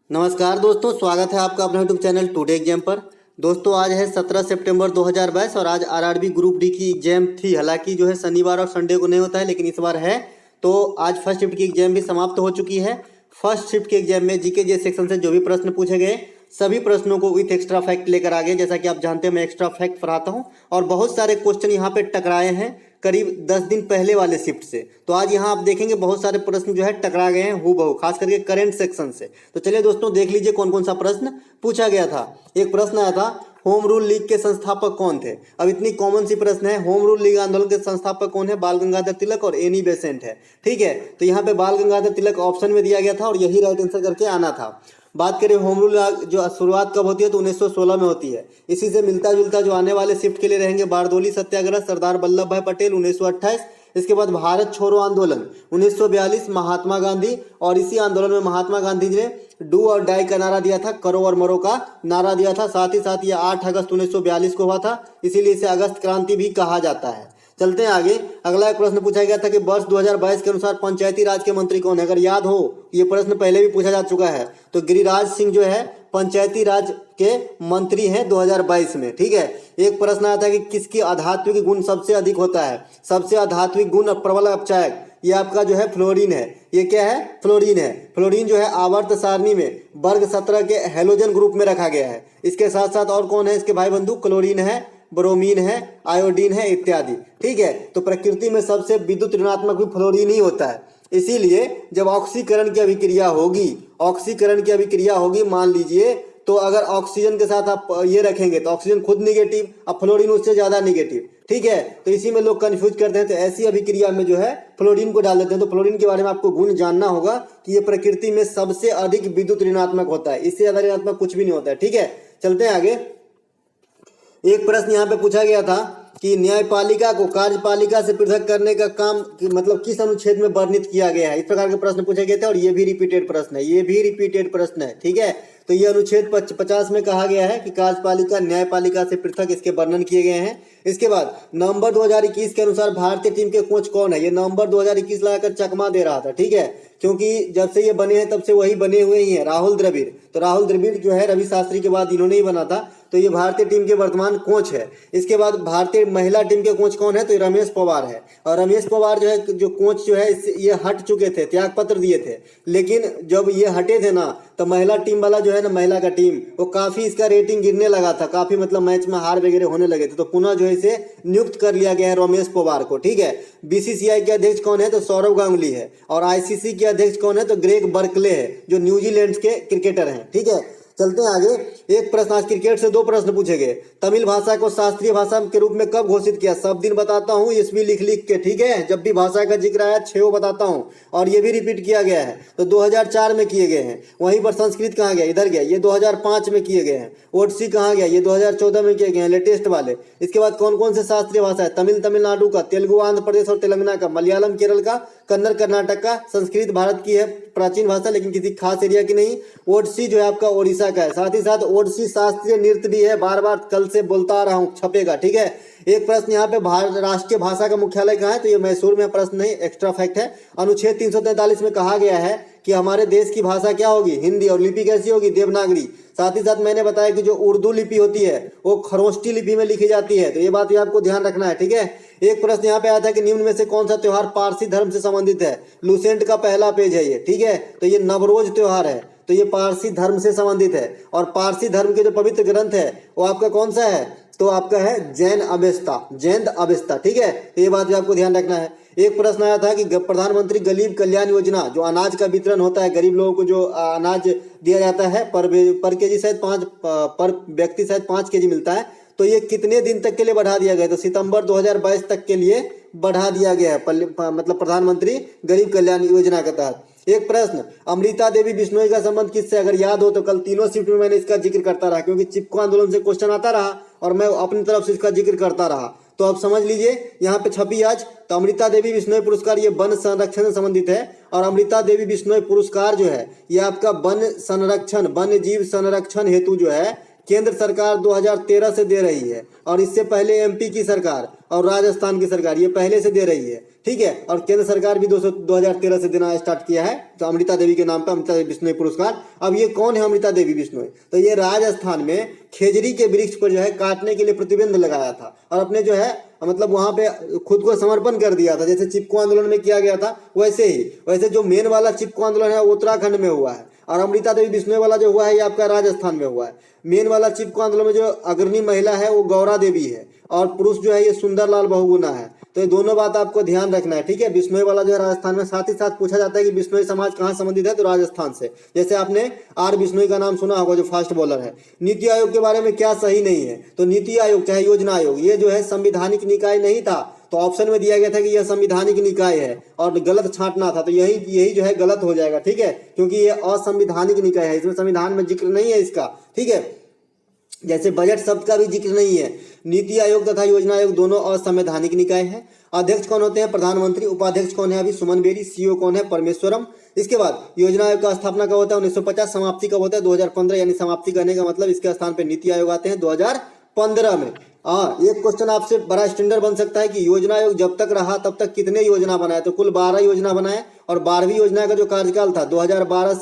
नमस्कार दोस्तों, स्वागत है आपका अपने यूट्यूब चैनल टुडे एग्जाम पर। दोस्तों आज है 17 सितंबर 2022 और आज आरआरबी ग्रुप डी की एग्जाम थी। हालांकि जो है शनिवार और संडे को नहीं होता है, लेकिन इस बार है। तो आज फर्स्ट शिफ्ट की एग्जाम भी समाप्त हो चुकी है। फर्स्ट शिफ्ट के एग्जाम में जीके जे सेक्शन से जो भी प्रश्न पूछे गए सभी प्रश्नों को विथ एक्स्ट्रा फैक्ट लेकर आ गए। जैसा कि आप जानते हैं मैं एक्स्ट्रा फैक्ट पढ़ाता हूँ और बहुत सारे क्वेश्चन यहाँ पे टकराए हैं करीब 10 दिन पहले वाले शिफ्ट से। तो आज यहाँ आप देखेंगे बहुत सारे प्रश्न जो है टकरा गए हैं हूबहू, खास करके करंट सेक्शन से। तो चलिए दोस्तों देख लीजिए कौन कौन सा प्रश्न पूछा गया था। एक प्रश्न आया था, होम रूल लीग के संस्थापक कौन थे। अब इतनी कॉमन सी प्रश्न है, होम रूल लीग आंदोलन के संस्थापक कौन है? बाल गंगाधर तिलक और एनी बेसेंट है। ठीक है, तो यहाँ पे बाल गंगाधर तिलक ऑप्शन में दिया गया था और यही राइट आंसर करके आना था। बात करें होम रूल जो शुरुआत कब होती है तो 1916 में होती है। इसी से मिलता जुलता जो आने वाले शिफ्ट के लिए रहेंगे, बारदोली सत्याग्रह सरदार वल्लभ भाई पटेल 1928। इसके बाद भारत छोड़ो आंदोलन 1942 महात्मा गांधी, और इसी आंदोलन में महात्मा गांधी जी ने डू और डाई का नारा दिया था, करो और मरो का नारा दिया था। साथ ही साथ ये 8 अगस्त 1942 को हुआ था, इसीलिए इसे अगस्त क्रांति भी कहा जाता है। चलते हैं आगे। अगला एक प्रश्न पूछा गया था कि वर्ष 2022 के अनुसार पंचायती राज के मंत्री कौन है। अगर याद हो ये प्रश्न पहले भी पूछा जा चुका है, तो गिरिराज सिंह जो है पंचायती राज के मंत्री हैं 2022 में। ठीक है, एक प्रश्न आया था कि किसकी आध्यात्मिक गुण सबसे अधिक होता है। सबसे आध्यात्मिक गुण और प्रबल अपचायक ये आपका जो है फ्लोरीन है। ये क्या है? फ्लोरीन है। फ्लोरीन जो है आवर्त सारणी में वर्ग 17 के हैलोजन ग्रुप में रखा गया है। इसके साथ साथ और कौन है इसके भाई बंधु? क्लोरीन है, ब्रोमीन है, आयोडीन है इत्यादि। ठीक है, तो प्रकृति में सबसे विद्युत ऋणात्मक भी फ्लोरीन ही होता है। इसीलिए जब ऑक्सीकरण की अभिक्रिया होगी, मान लीजिए तो अगर ऑक्सीजन के साथ आप ये रखेंगे तो ऑक्सीजन खुद निगेटिव और फ्लोरीन उससे ज्यादा निगेटिव। ठीक है, तो इसी में लोग कंफ्यूज करते हैं, तो ऐसी अभिक्रिया में जो है फ्लोरीन को डाल देते हैं। तो फ्लोरीन के बारे में आपको गुण जानना होगा कि ये प्रकृति में सबसे अधिक विद्युत ऋणात्मक होता है, इससे ज्यादा ऋणात्मक कुछ भी नहीं होता है। ठीक है, चलते हैं आगे। एक प्रश्न यहाँ पे पूछा गया था कि न्यायपालिका को कार्यपालिका से पृथक करने का काम मतलब किस अनुच्छेद में वर्णित किया गया है। इस प्रकार के प्रश्न पूछे गए थे और ये भी रिपीटेड प्रश्न है। ठीक है, तो ये अनुच्छेद 50 में कहा गया है कि कार्यपालिका न्यायपालिका से पृथक इसके वर्णन किए गए हैं। इसके बाद नवंबर 2021 के अनुसार भारतीय टीम के कोच कौन है। ये नवंबर 2021 लगाकर चकमा दे रहा था। ठीक है, क्योंकि जब से ये बने हैं तब से वही बने हुए ही हैं, राहुल द्रविड़। तो राहुल द्रविड़ जो है रवि शास्त्री के बाद इन्होंने ही बना था, तो ये भारतीय टीम के वर्तमान कोच है। इसके बाद भारतीय महिला टीम के कोच कौन है, तो रमेश पवार है। और रमेश पवार जो है जो कोच जो है ये हट चुके थे, त्याग पत्र दिए थे। लेकिन जब ये हटे थे ना तो महिला टीम वाला जो है ना, महिला का टीम वो काफी इसका रेटिंग गिरने लगा था, काफी मतलब मैच में हार वगैरह होने लगे थे। तो पुनः जो है इसे नियुक्त कर लिया गया है रमेश पवार को। ठीक है, बीसीसीआई के अध्यक्ष कौन है, तो सौरव गांगुली है। और आईसीसी के अध्यक्ष कौन है, तो ग्रेग बर्कले है, जो न्यूजीलैंड के क्रिकेटर हैं। ठीक है, चलते हैं आगे। एक प्रश्न, आज क्रिकेट से 2 प्रश्न पूछे गए। तमिल भाषा को शास्त्रीय भाषा के रूप में कब घोषित किया। सब दिन बताता हूँ, इसमें लिख के। ठीक है, जब भी भाषा का जिक्र आया 6 बताता हूँ, और ये भी रिपीट किया गया है। तो 2004 में किए गए हैं। वहीं पर संस्कृत कहाँ गया, इधर गया, ये 2005 में किए गए हैं। ओडिसी कहाँ गया, ये 2014 में किए गए हैं, लेटेस्ट वाले। इसके बाद कौन कौन से शास्त्रीय भाषा है, तमिलनाडु का, तेलुगु आंध्र प्रदेश और तेलंगाना का, मलयालम केरल का, कन्नड़ कर्नाटक का। संस्कृत भारत की है प्राचीन भाषा, लेकिन किसी खास एरिया की नहीं। ओडिसी जो है आपका ओडिशा का है। साथ ही साथ ओडिसी शास्त्रीय नृत्य भी है, बार बार कल से बोलता आ रहा हूँ, छपेगा। ठीक है, एक प्रश्न यहाँ पे राष्ट्रीय भाषा का मुख्यालय कहाँ है, तो ये मैसूर में। प्रश्न नहीं, एक्स्ट्रा फैक्ट है। अनुच्छेद 343 में कहा गया है कि हमारे देश की भाषा क्या होगी, हिंदी। और लिपि कैसी होगी, देवनागरी। साथ ही साथ मैंने बताया कि जो उर्दू लिपि होती है वो खरोष्टी लिपि में लिखी जाती है, तो ये बात भी आपको ध्यान रखना है। ठीक है, एक प्रश्न यहाँ पे आया था कि निम्न में से कौन सा त्योहार पारसी धर्म से संबंधित है। लूसेंट का पहला पेज है ये। ठीक है, तो ये नवरोज त्योहार है, तो ये पारसी धर्म से संबंधित है। और पारसी धर्म के जो पवित्र ग्रंथ है वो आपका कौन सा है, तो आपका है जैन अवेस्ता। ठीक है, तो ये बात भी आपको ध्यान रखना है। एक प्रश्न आया था कि प्रधानमंत्री गरीब कल्याण योजना, जो अनाज का वितरण होता है, गरीब लोगों को जो अनाज दिया जाता है पर केजी शायद 5 पर व्यक्ति शायद 5 केजी मिलता है, तो ये कितने दिन तक के लिए बढ़ा दिया गया, तो सितंबर 2022 तक के लिए बढ़ा दिया गया है, मतलब प्रधानमंत्री गरीब कल्याण योजना के तहत। एक प्रश्न, अमृता देवी बिश्नोई का संबंध किससे। अगर याद हो तो कल तीनों शिफ्ट में मैंने इसका जिक्र करता रहा, क्योंकि चिपको आंदोलन से क्वेश्चन आता रहा और मैं अपनी तरफ से इसका जिक्र करता रहा। तो अब समझ लीजिए, यहाँ पे छपी आज, तो अमृता देवी बिश्नोई पुरस्कार ये वन संरक्षण से संबंधित है। और अमृता देवी बिश्नोई पुरस्कार जो है ये आपका वन संरक्षण, वन्य जीव संरक्षण हेतु जो है केंद्र सरकार 2013 से दे रही है, और इससे पहले एमपी की सरकार और राजस्थान की सरकार ये पहले से दे रही है, ठीक है। और केंद्र सरकार भी 2013 से देना स्टार्ट किया है, तो अमृता देवी के नाम पर अमृता देवी बिश्नोई पुरस्कार। अब ये कौन है अमृता देवी बिश्नोई? तो ये राजस्थान में खेजड़ी के वृक्ष पर जो है काटने के लिए प्रतिबंध लगाया था, और अपने जो है मतलब वहां पे खुद को समर्पण कर दिया था, जैसे चिपको आंदोलन में किया गया था वैसे ही। वैसे जो मेन वाला चिपको आंदोलन है वो उत्तराखंड में हुआ है, और अमृता देवी बिश्नोई वाला जो हुआ है ये आपका राजस्थान में हुआ है। मेन वाला चिपको आंदोलन में जो अग्रणी महिला है वो गौरा देवी है, और पुरुष जो है ये सुंदरलाल बहुगुणा है। तो ये दोनों बात आपको ध्यान रखना है, ठीक है। बिश्नोई वाला जो है राजस्थान में, साथ ही साथ पूछा जाता है कि बिश्नोई समाज कहाँ संबंधित है, तो राजस्थान से। जैसे आपने आर बिश्नोई का नाम सुना होगा जो फास्ट बॉलर है। नीति आयोग के बारे में क्या सही नहीं है, तो नीति आयोग चाहे योजना आयोग ये जो है संवैधानिक निकाय नहीं था, तो ऑप्शन में दिया गया था कि यह संवैधानिक निकाय है, और गलत छांटना था, तो यही जो है गलत हो जाएगा, ठीक है, क्योंकि ये असंवैधानिक निकाय है, इसमें संविधान में जिक्र नहीं है इसका, ठीक है। जैसे बजट शब्द का भी जिक्र नहीं है। नीति आयोग तथा योजना आयोग दोनों असंवैधानिक निकाय है। अध्यक्ष कौन होते हैं? प्रधानमंत्री। उपाध्यक्ष कौन है? अभी सुमन बेरी। सीईओ कौन है? परमेश्वरम। इसके बाद योजना आयोग का स्थापना कब होता है? 1950। समाप्ति कब होता है? 2015। यानी समाप्ति करने का मतलब इसके स्थान पे नीति आयोग आते हैं 2015 में। हाँ, एक क्वेश्चन आपसे बड़ा स्टैंडर्ड बन सकता है कि योजना आयोग जब तक रहा तब तक कितने योजना बनाए, तो कुल 12 योजना बनाए, और 12वीं योजना का जो कार्यकाल था 2012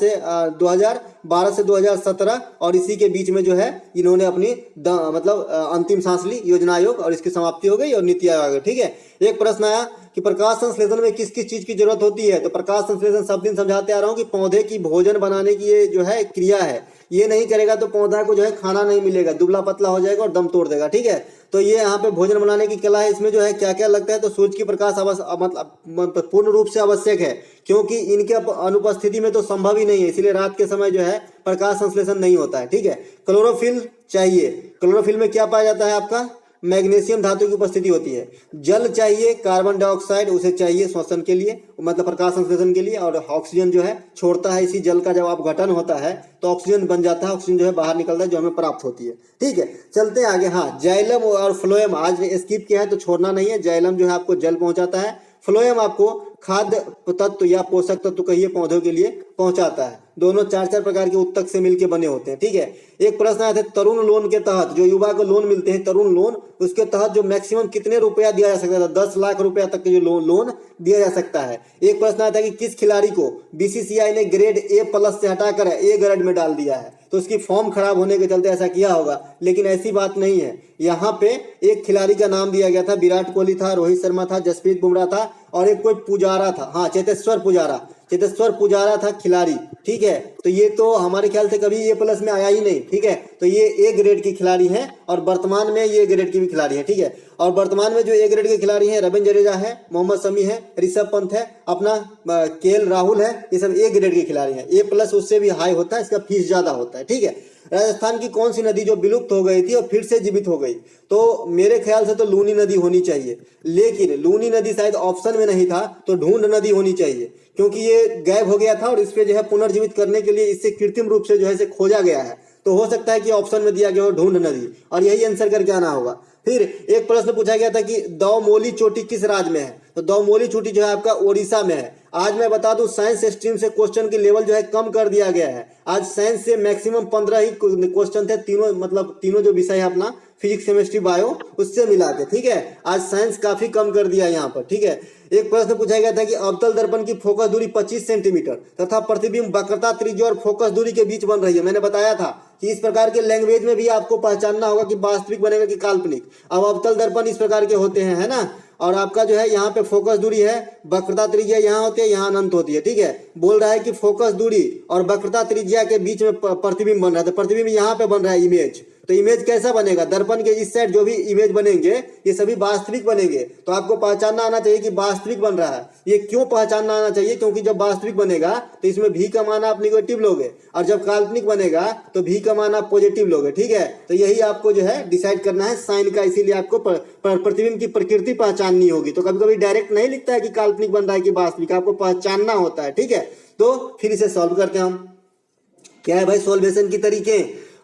से 2017, और इसी के बीच में जो है इन्होंने अपनी मतलब अंतिम सांस ली योजना आयोग, और इसकी समाप्ति हो गई और नीति आयोग आ गया, ठीक है। एक प्रश्न आया कि प्रकाश संश्लेषण में किस किस चीज की जरूरत होती है, तो प्रकाश संश्लेषण सब दिन समझाते आ रहा हूँ कि पौधे की भोजन बनाने की ये जो है क्रिया है, ये नहीं करेगा तो पौधा को जो है खाना नहीं मिलेगा, दुबला पतला हो जाएगा और दम तोड़ देगा, ठीक है। तो ये यहाँ पे भोजन बनाने की कला है। इसमें जो है क्या क्या लगता है, तो सूर्य की प्रकाश मतलब पूर्ण रूप से आवश्यक है, क्योंकि इनके अनुपस्थिति में तो संभव ही नहीं है, इसलिए रात के समय जो है प्रकाश संश्लेषण नहीं होता है, ठीक है। क्लोरोफिल चाहिए। क्लोरोफिल में क्या पाया जाता है? आपका मैग्नीशियम धातु की उपस्थिति होती है। जल चाहिए, कार्बन डाइऑक्साइड उसे चाहिए श्वसन के लिए, मतलब प्रकाश संश्लेषण के लिए, और ऑक्सीजन जो है छोड़ता है इसी जल का, जब आप घटन होता है तो ऑक्सीजन बन जाता है, ऑक्सीजन जो है बाहर निकलता है जो हमें प्राप्त होती है, ठीक है। चलते हैं आगे। हाँ, जाइलम और फ्लोएम आज स्किप किया है तो छोड़ना नहीं है। जाइलम जो है आपको जल पहुंचाता है, फ्लोएम आपको खाद्य तत्व या पोषक तत्व कहिए पौधों के लिए पहुंचाता है। दोनों 4-4 प्रकार के उत्तक से मिलकर बने होते हैं, ठीक है। एक प्रश्न आया था तरुण लोन के तहत, जो युवा को लोन मिलते हैं तरुण लोन, उसके तहत जो मैक्सिमम कितने रुपया दिया जा सकता था? 10 लाख रुपया तक के जो लोन दिया जा सकता है। एक प्रश्न आया था कि किस खिलाड़ी को बीसीसीआई ने ग्रेड A+ से हटाकर A ग्रेड में डाल दिया है, तो उसकी फॉर्म खराब होने के चलते ऐसा किया होगा, लेकिन ऐसी बात नहीं है। यहाँ पे एक खिलाड़ी का नाम दिया गया था, विराट कोहली था, रोहित शर्मा था, जसप्रीत बुमराह था, और एक कोई पुजारा था, हाँ चेतेश्वर पुजारा था खिलाड़ी, ठीक है। तो ये तो हमारे ख्याल से कभी A+ में आया ही नहीं, ठीक है। तो ये A ग्रेड की खिलाड़ी है, और वर्तमान में ये ग्रेड की भी खिलाड़ी है, ठीक है। और वर्तमान में जो A ग्रेड के खिलाड़ी हैं रविंद्र जडेजा है, मोहम्मद शमी है, ऋषभ पंत है, अपना KL राहुल है, ये सब A ग्रेड के खिलाड़ी हैं। A+ उससे भी हाई होता है, इसका फीस ज्यादा होता है, ठीक है। राजस्थान की कौन सी नदी जो विलुप्त हो गई थी और फिर से जीवित हो गई, तो मेरे ख्याल से तो लूनी नदी होनी चाहिए, लेकिन लूनी नदी शायद ऑप्शन में नहीं था, तो ढूंढ नदी होनी चाहिए, क्योंकि ये गायब हो गया था और इस पे जो है पुनर्जीवित करने के लिए इसे कृत्रिम रूप से जो है इसे खोजा गया है, तो हो सकता है कि ऑप्शन में दिया गया हो ढूंढ नदी, और यही आंसर करके आना होगा। फिर एक प्रश्न पूछा गया था कि दौमोली चोटी किस राज्य में है, तो दौमोली चोटी जो है आपका ओडिशा में है। आज मैं बता दूं साइंस स्ट्रीम से क्वेश्चन की लेवल जो है कम कर दिया गया है। आज साइंस से मैक्सिमम 15 ही क्वेश्चन थे, तीनों जो विषय है अपना फिजिक्स केमिस्ट्री बायो उससे मिला के, ठीक है। आज साइंस काफी कम कर दिया यहाँ पर, ठीक है। एक प्रश्न पूछा गया था कि अवतल दर्पण की फोकस दूरी 25 सेंटीमीटर तथा प्रतिबिंब वक्रता त्रिज्या और फोकस दूरी के बीच बन रही है। मैंने बताया था कि इस प्रकार के लैंग्वेज में भी आपको पहचानना होगा कि वास्तविक बनेगा कि काल्पनिक। अब अवतल दर्पण इस प्रकार के होते हैं, है ना, और आपका जो है यहाँ पे फोकस दूरी है, वक्रता त्रिज्या यहाँ होती है, यहाँ अनंत होती है, ठीक है। बोल रहा है कि फोकस दूरी और वक्रता त्रिज्या के बीच में प्रतिबिंब बन रहा है, तो प्रतिबिंब यहाँ पे बन रहा है इमेज, तो इमेज कैसा बनेगा? दर्पण के इस साइड जो भी इमेज बनेंगे ये सभी वास्तविक बनेंगे, तो आपको पहचानना आना चाहिए कि वास्तविक बन रहा है। ये क्यों पहचानना आना चाहिए? क्योंकि जब वास्तविक बनेगा तो इसमें भी का मान आप निगेटिव लोगे, और जब काल्पनिक बनेगा तो भी का मान आप पॉजिटिव लोगे, ठीक है। तो यही आपको जो है डिसाइड करना है साइन का, इसीलिए आपको प्रतिबिंब की प्रकृति पहचाननी होगी। तो कभी कभी डायरेक्ट नहीं लिखता है कि काल्पनिक बन रहा है कि वास्तविक, आपको पहचानना होता है, ठीक है। तो फिर इसे सॉल्व करते हैं हम। क्या है भाई सॉल्वेशन की तरीके?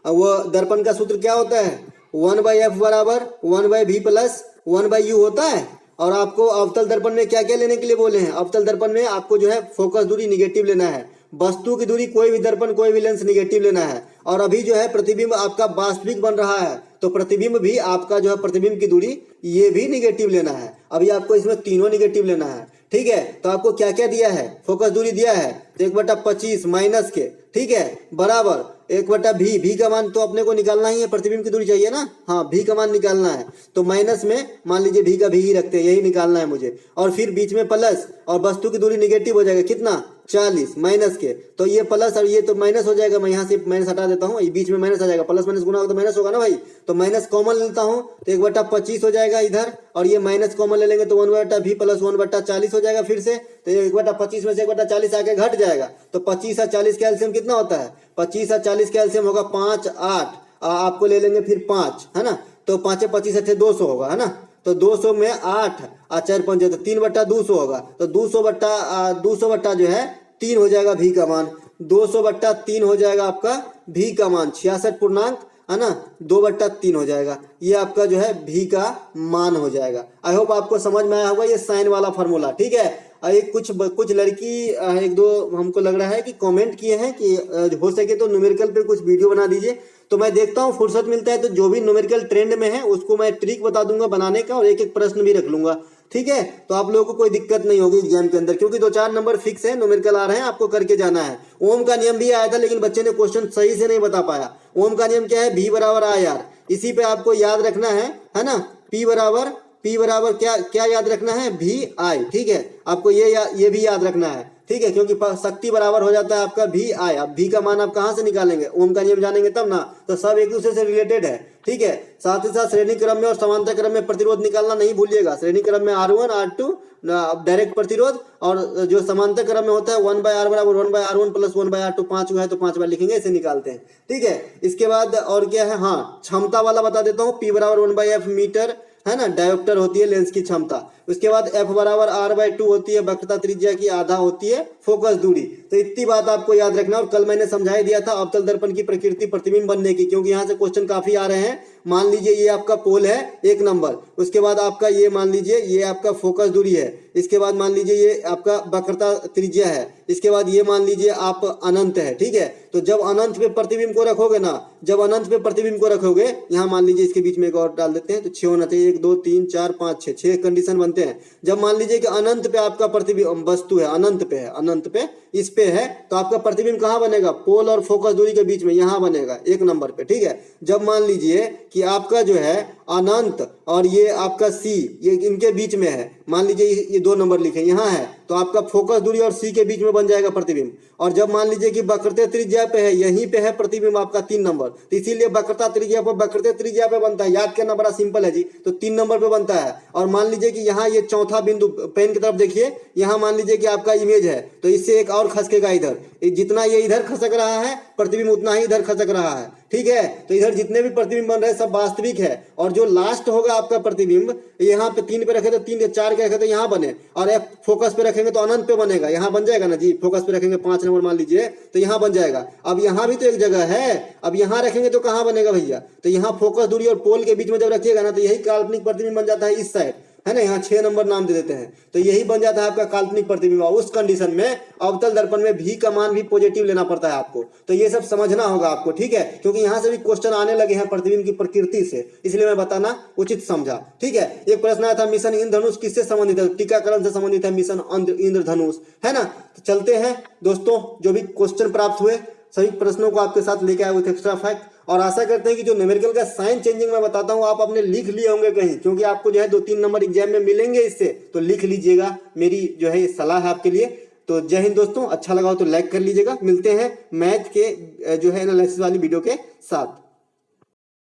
वो दर्पण का सूत्र क्या होता है? 1/f बराबर 1/v प्लस 1/u होता है। और आपको अवतल दर्पण में क्या क्या लेने के लिए बोले हैं? अवतल दर्पण में आपको जो है फोकस दूरी निगेटिव लेना है, वस्तु की दूरी कोई भी दर्पण कोई भी लेंस निगेटिव लेना है, और अभी जो है प्रतिबिंब आपका वास्तविक बन रहा है, तो प्रतिबिंब भी आपका जो है प्रतिबिंब की दूरी ये भी निगेटिव लेना है। अभी आपको इसमें तीनों निगेटिव लेना है, ठीक है। तो आपको क्या क्या दिया है, फोकस दूरी दिया है, तो 1/25 माइनस के, ठीक है, बराबर 1/v, भी का मान तो अपने को निकालना ही है, प्रतिबिंब की दूरी चाहिए ना, हाँ भी का मान निकालना है, तो माइनस में मान लीजिए भी का भी ही रखते हैं, यही निकालना है मुझे, और फिर बीच में प्लस, और वस्तु की दूरी निगेटिव हो जाएगा कितना 40 माइनस के, तो ये प्लस और ये तो माइनस हो जाएगा, मैं यहाँ से माइनस हटा देता हूँ, ये बीच में माइनस आ जाएगा, प्लस माइनस गुना होगा तो माइनस होगा ना भाई, तो माइनस कॉमन लेता हूँ तो 1/25 हो जाएगा इधर, और ये माइनस कॉमन ले लेंगे तो 1/v प्लस 1/40 हो जाएगा फिर से, तो 1/25 में से 1/40 आके घट जाएगा, तो 25 और 40 का एलसीएम कितना होता है, 25 और 40 का एलसीएम होगा 5 8, आपको ले लेंगे फिर 5, है ना, तो 5 25 अच्छे 200 होगा, है ना, तो 200 में 8 और 4 5 तो 3/200 होगा, तो 200 जो है 3 हो जाएगा भी का मान, 200/3 हो जाएगा आपका भी का मान 66 पूर्णांक, है ना, 2/3 हो जाएगा, ये आपका जो है भी का मान हो जाएगा। आई होप आपको समझ में आया होगा ये साइन वाला फॉर्मूला, ठीक है। एक कुछ लड़की एक दो हमको लग रहा है कि कमेंट किए हैं कि हो सके तो न्यूमेरिकल पे कुछ वीडियो बना दीजिए, तो मैं देखता हूँ फुर्सत मिलता है तो जो भी न्यूमेरिकल ट्रेंड में है उसको मैं ट्रिक बता दूंगा बनाने का, और एक एक प्रश्न भी रख लूंगा, ठीक है। तो आप लोगों को कोई दिक्कत नहीं होगी एग्जाम के अंदर, क्योंकि 2-4 नंबर फिक्स है, न्यूमेरिकल आ रहे हैं, आपको करके जाना है। ओम का नियम भी आया था लेकिन बच्चे ने क्वेश्चन सही से नहीं बता पाया। ओम का नियम क्या है, भी बराबर आई आर, इसी पे आपको याद रखना है ना, पी बराबर क्या याद रखना है, भी आई, ठीक है, आपको ये भी याद रखना है, ठीक है, क्योंकि शक्ति बराबर हो जाता है आपका भी आई। अब भी का मान आप कहाँ से निकालेंगे, ओम का नियम जानेंगे तब ना, तो सब एक दूसरे से रिलेटेड है, ठीक है। साथ ही साथ श्रेणी क्रम में और समांतर क्रम में प्रतिरोध निकालना नहीं भूलिएगा। श्रेणी क्रम में R1 R2 डायरेक्ट प्रतिरोध, और जो समांतर क्रम में होता है 1/r बराबर 1/r1 प्लस 1/r2, 5 हुआ है तो 5 बार लिखेंगे, इसे निकालते हैं, ठीक है। इसके बाद और क्या है, हाँ क्षमता वाला बता देता हूँ, P बराबर 1/f मीटर, है ना, डायोप्टर होती है लेंस की क्षमता। उसके बाद F बराबर R/2 होती है वक्रता त्रिज्या की आधा होती है फोकस दूरी। तो इतनी बात आपको याद रखना, और कल मैंने समझा ही दिया था अवतल दर्पण की प्रकृति प्रतिबिंब बनने की, क्योंकि यहाँ से क्वेश्चन काफी आ रहे हैं। मान लीजिए ये आपका पोल है 1 नंबर, उसके बाद आपका ये मान लीजिए ये आपका फोकस दूरी है, इसके बाद मान लीजिए ये आपका वक्रता त्रिज्या है, इसके बाद ये मान लीजिए आप अनंत है, ठीक है। तो जब अनंत पे प्रतिबिंब को रखोगे ना, जब अनंत पे प्रतिबिंब को रखोगे, यहाँ मान लीजिए इसके बीच में एक और डाल देते हैं, तो 6 होना चाहिए, 1 2 3 4 5 6 कंडीशन बनते हैं। जब मान लीजिए कि अनंत पे आपका प्रतिबिंब वस्तु है, अनंत पे इस पे है, तो आपका प्रतिबिंब कहाँ बनेगा, पोल और फोकस दूरी के बीच में, यहाँ बनेगा 1 नंबर पे, ठीक है। जब मान लीजिए कि आपका जो है अनंत और ये आपका सी, ये इनके बीच में है, मान लीजिए ये 2 नंबर लिखे यहाँ है, तो आपका फोकस दूरी और सी के बीच में बन जाएगा प्रतिबिंब। और जब मान लीजिए कि वक्रता त्रिज्या पे है, यहीं पे है प्रतिबिंब आपका 3 नंबर, तो इसीलिए वक्रता त्रिज्या पे बनता है, याद करना बड़ा सिंपल है जी, तो 3 नंबर पे बनता है। और मान लीजिए कि यहाँ ये चौथा बिंदु, पेन की तरफ देखिए, यहाँ मान लीजिए कि आपका इमेज है, तो इससे एक और खसकेगा इधर, जितना ये इधर खसक रहा है प्रतिबिंब उतना ही इधर खसक रहा है, ठीक है। तो इधर जितने भी प्रतिबिंब बन रहे हैं सब वास्तविक है, और जो लास्ट होगा आपका प्रतिबिंब, यहाँ पे 3 पे रखे तो 3 4 के रखे तो यहाँ बने, और F फोकस पे रखेंगे तो अनंत पे बनेगा, यहाँ बन जाएगा ना जी, फोकस पे रखेंगे 5 नंबर मान लीजिए तो यहाँ बन जाएगा। अब यहाँ भी तो एक जगह है, अब यहाँ रखेंगे तो कहाँ बनेगा भैया, तो यहाँ फोकस दूरी और पोल के बीच में जब रखिएगा ना, तो यही काल्पनिक प्रतिबिंब बन जाता है इस साइड, है ना, यहाँ 6 नंबर नाम दे देते हैं, तो यही बन जाता है आपका काल्पनिक प्रतिबिंब। और उस कंडीशन में अवतल दर्पण में भी का मान भी पॉजिटिव लेना पड़ता है आपको, तो ये सब समझना होगा आपको, ठीक है, क्योंकि यहाँ से भी क्वेश्चन आने लगे हैं प्रतिबिंब की प्रकृति से, इसलिए मैं बताना उचित समझा, ठीक है। एक प्रश्न आया था मिशन इंद्रधनुष किससे संबंधित है, टीकाकरण से संबंधित है मिशन इंद्रधनुष, है ना। तो चलते हैं दोस्तों, जो भी क्वेश्चन प्राप्त हुए सभी प्रश्नों को आपके साथ लेके आए विथ एक्स्ट्रा फैक्ट, और आशा करते हैं कि जो न्यूमेरिकल का साइन चेंजिंग मैं बताता हूं आप अपने लिख लिए होंगे कहीं, क्योंकि आपको जो है 2-3 नंबर एग्जाम में मिलेंगे इससे, तो लिख लीजिएगा, मेरी जो है सलाह है आपके लिए। तो जय हिंद दोस्तों, अच्छा लगा हो तो लाइक कर लीजिएगा। मिलते हैं मैथ के जो है एनालिसिस वाली वीडियो के साथ।